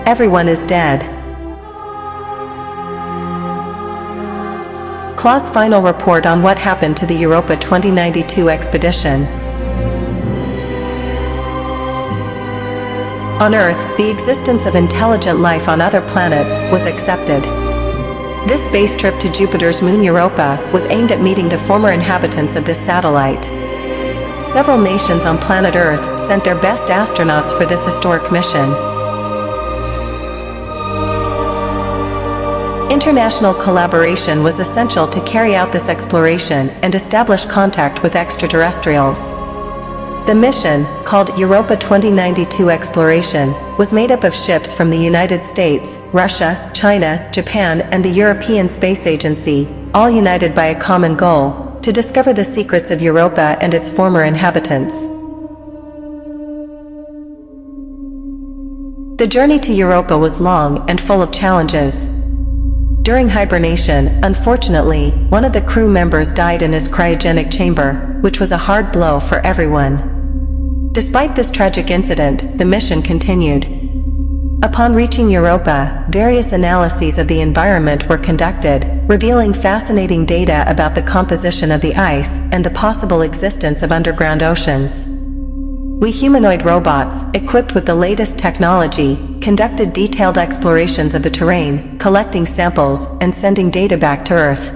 everyone is dead. Claw's final report on what happened to the Europa 2092 expedition. On Earth, the existence of intelligent life on other planets was accepted. This space trip to Jupiter's moon Europa was aimed at meeting the former inhabitants of this satellite. Several nations on planet Earth sent their best astronauts for this historic mission. International collaboration was essential to carry out this exploration and establish contact with extraterrestrials. The mission, called Europa 2092 Exploration, was made up of ships from the United States, Russia, China, Japan, and the European Space Agency, all united by a common goal: to discover the secrets of Europa and its former inhabitants. The journey to Europa was long and full of challenges. During hibernation, unfortunately, one of the crew members died in his cryogenic chamber, which was a hard blow for everyone. Despite this tragic incident, the mission continued. Upon reaching Europa, various analyses of the environment were conducted, revealing fascinating data about the composition of the ice and the possible existence of underground oceans. We humanoid robots, equipped with the latest technology, conducted detailed explorations of the terrain, collecting samples and sending data back to Earth.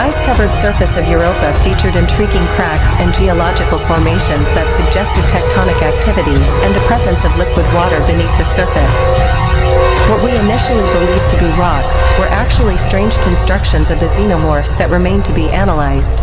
ice-covered surface of Europa featured intriguing cracks and geological formations that suggested tectonic activity and the presence of liquid water beneath the surface. What we initially believed to be rocks were actually strange constructions of the xenomorphs that remain to be analyzed.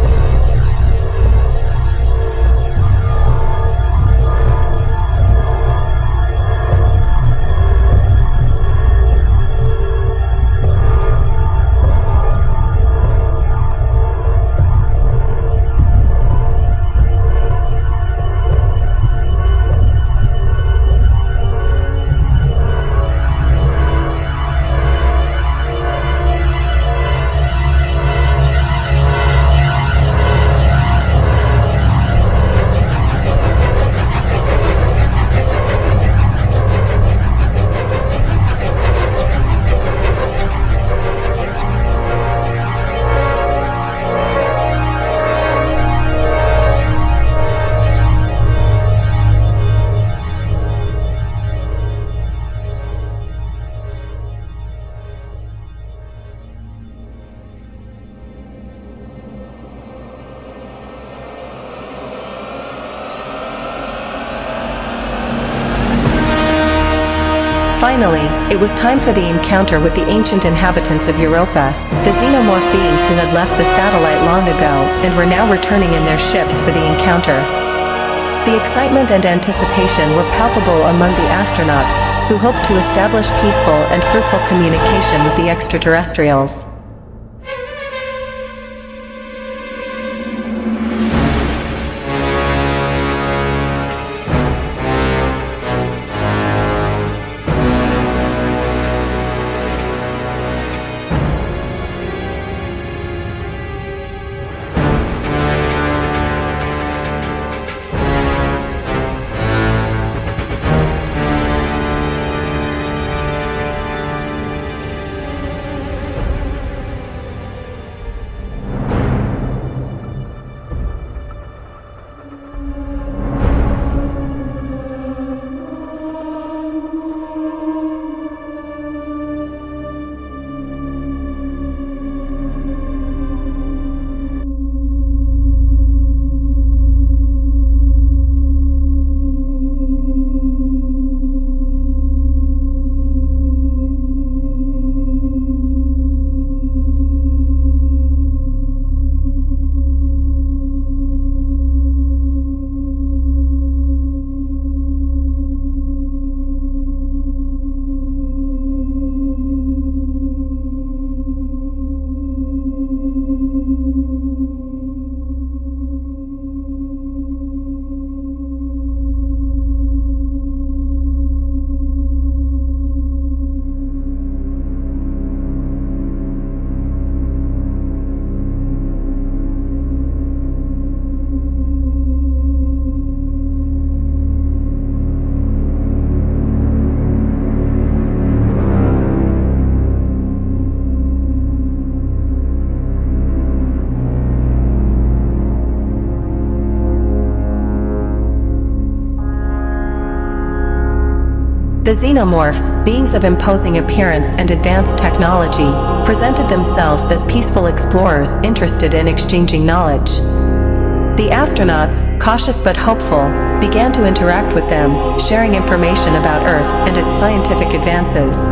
Finally, it was time for the encounter with the ancient inhabitants of Europa, the xenomorph beings who had left the satellite long ago and were now returning in their ships for the encounter. The excitement and anticipation were palpable among the astronauts, who hoped to establish peaceful and fruitful communication with the extraterrestrials. The xenomorphs, beings of imposing appearance and advanced technology, presented themselves as peaceful explorers interested in exchanging knowledge. The astronauts, cautious but hopeful, began to interact with them, sharing information about Earth and its scientific advances.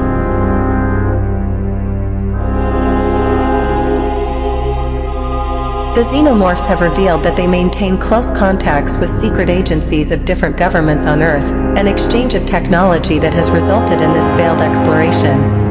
The xenomorphs have revealed that they maintain close contacts with secret agencies of different governments on Earth, an exchange of technology that has resulted in this failed exploration.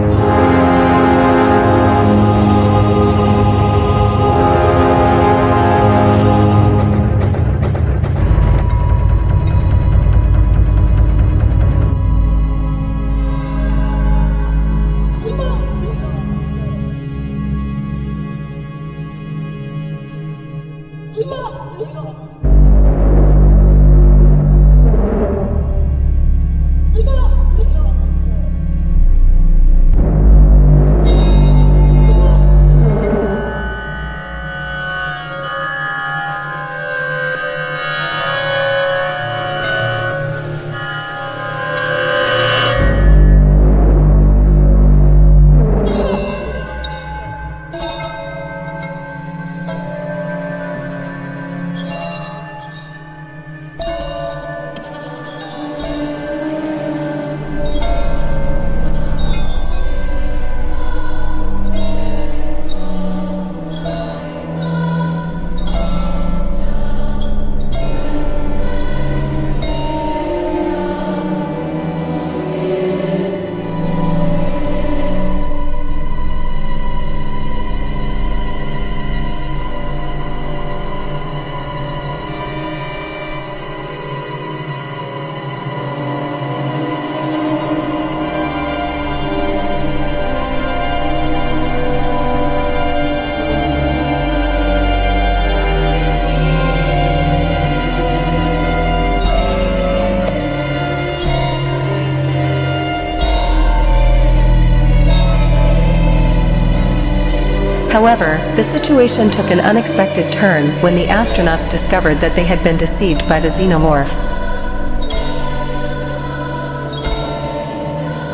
However, the situation took an unexpected turn when the astronauts discovered that they had been deceived by the xenomorphs.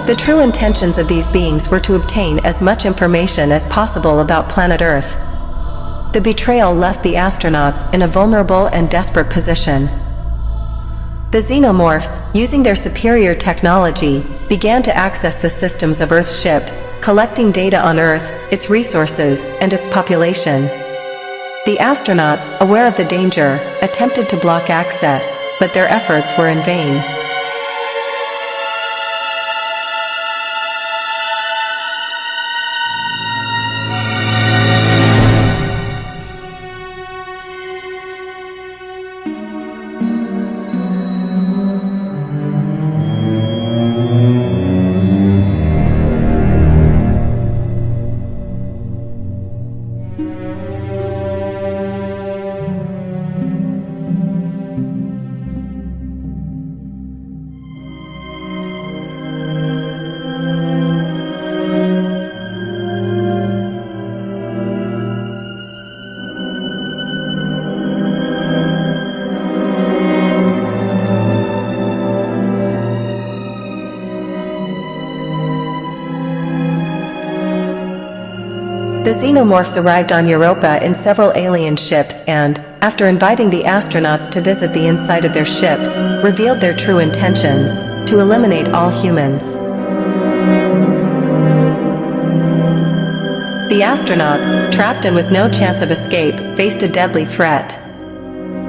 The true intentions of these beings were to obtain as much information as possible about planet Earth. The betrayal left the astronauts in a vulnerable and desperate position. The xenomorphs, using their superior technology, began to access the systems of Earth's ships, collecting data on Earth, its resources, and its population. The astronauts, aware of the danger, attempted to block access, but their efforts were in vain. The xenomorphs arrived on Europa in several alien ships and, after inviting the astronauts to visit the inside of their ships, revealed their true intentions: to eliminate all humans. The astronauts, trapped and with no chance of escape, faced a deadly threat.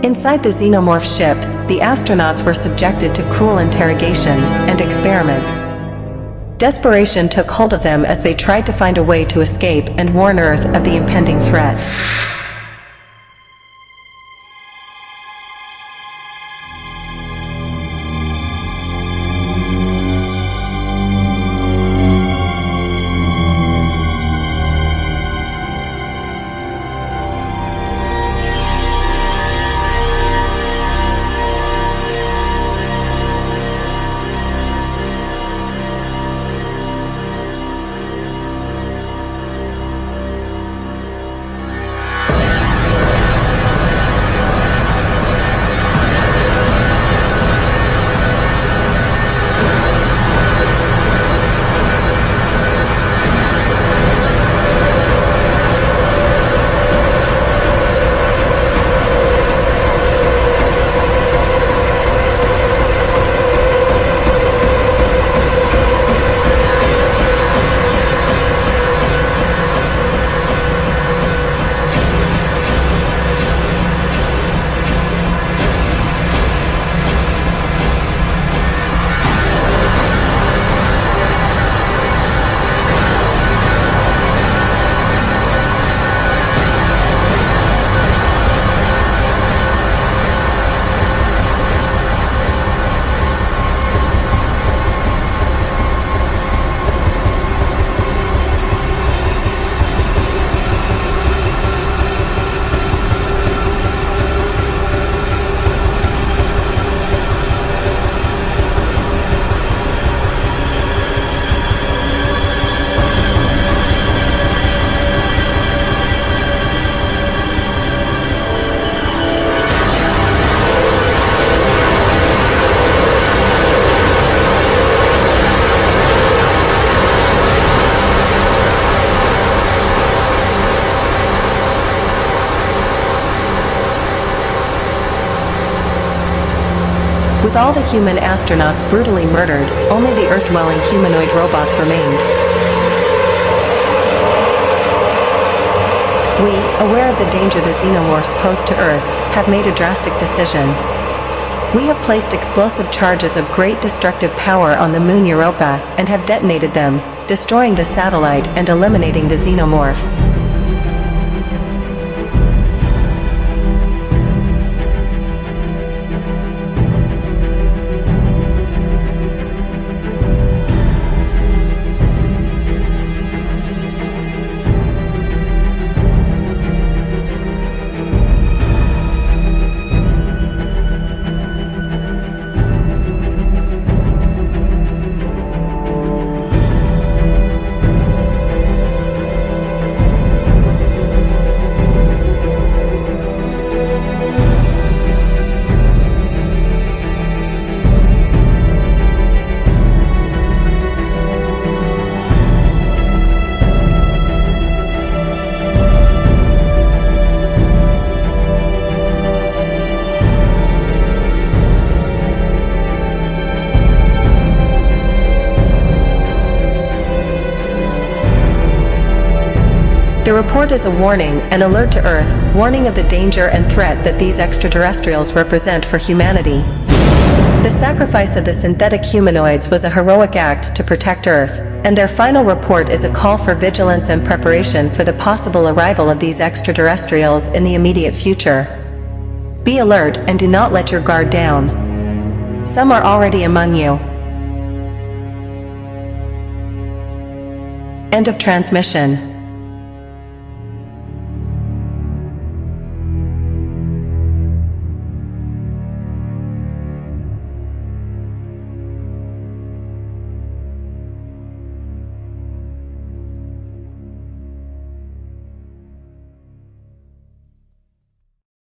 Inside the xenomorph ships, the astronauts were subjected to cruel interrogations and experiments. Desperation took hold of them as they tried to find a way to escape and warn Earth of the impending threat. With all the human astronauts brutally murdered, only the Earth-dwelling humanoid robots remained. We, aware of the danger the xenomorphs pose to Earth, have made a drastic decision. We have placed explosive charges of great destructive power on the moon Europa, and have detonated them, destroying the satellite and eliminating the xenomorphs. The report is a warning, an alert to Earth, warning of the danger and threat that these extraterrestrials represent for humanity. The sacrifice of the synthetic humanoids was a heroic act to protect Earth, and their final report is a call for vigilance and preparation for the possible arrival of these extraterrestrials in the immediate future. Be alert and do not let your guard down. Some are already among you. End of transmission.